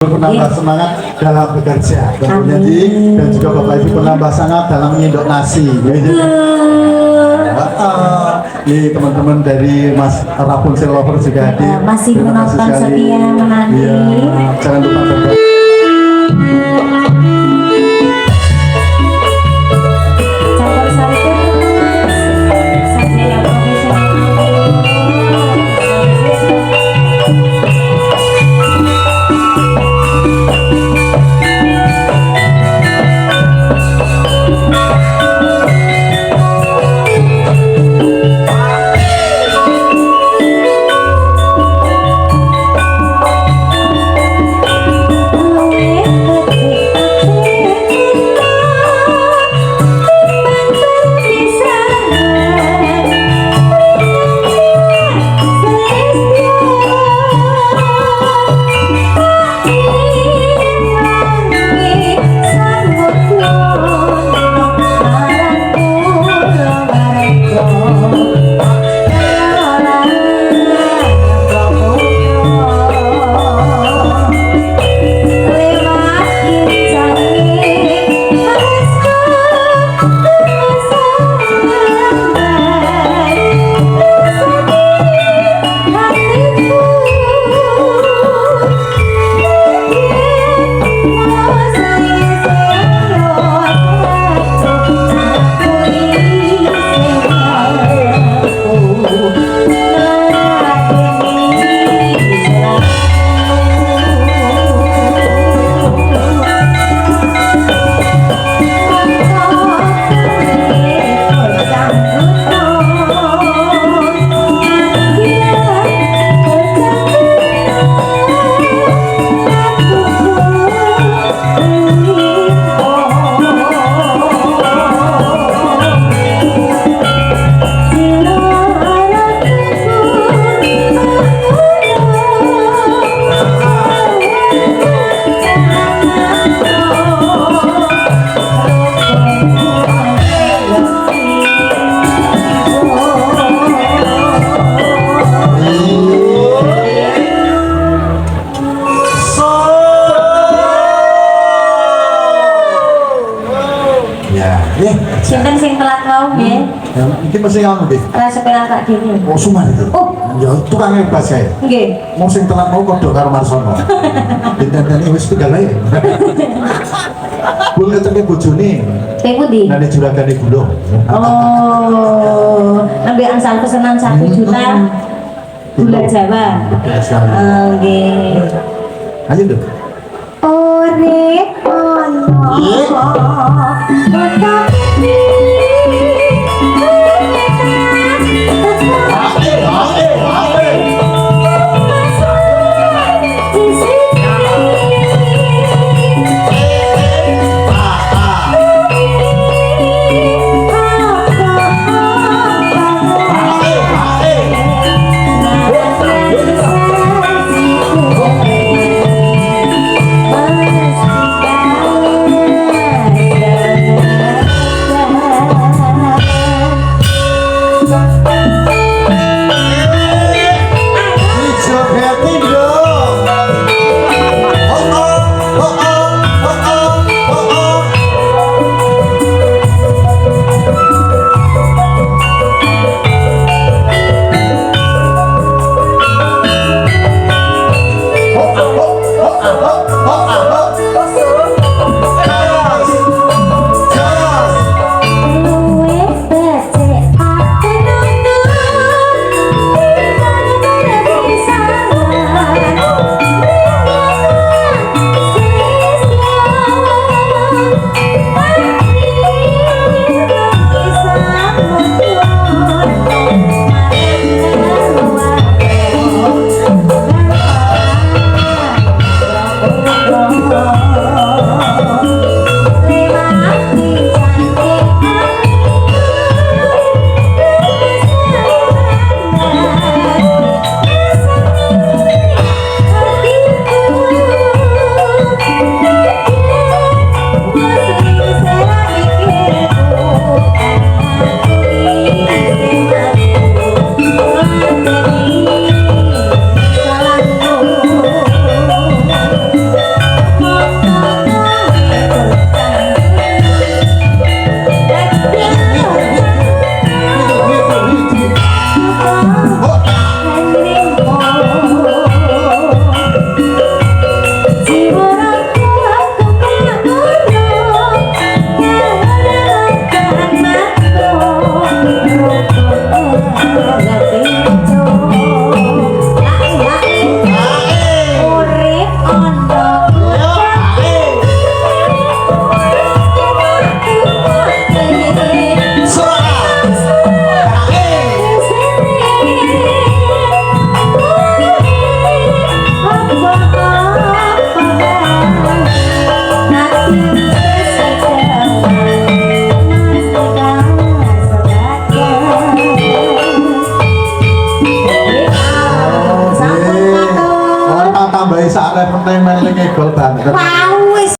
Menambah semangat dalam bekerja tentunya dan juga Bapak Ibu menambah semangat dalam menyendok nasi ini teman-teman dari Mas Rapunzel Lover juga hadir masih menonton setia menanti jangan lupa berdoa. Sinten sing telat mau nggih? Ya, iki mesti ngono nggih. Rasa pengen tak dene. Oh, suman itu. Oh, ya tukang bas kae. Nggih. Mau sing telat mau padha karo Marsono. Dinten-dinten wis tunggal ae. Bul ketemu bojone. Teng pundi? Nang juragane gulung. Oh, nembe angsal pesenan 1 juta gula Jawa. Nggih. Ayo Dok. Ore ono banget. Wow.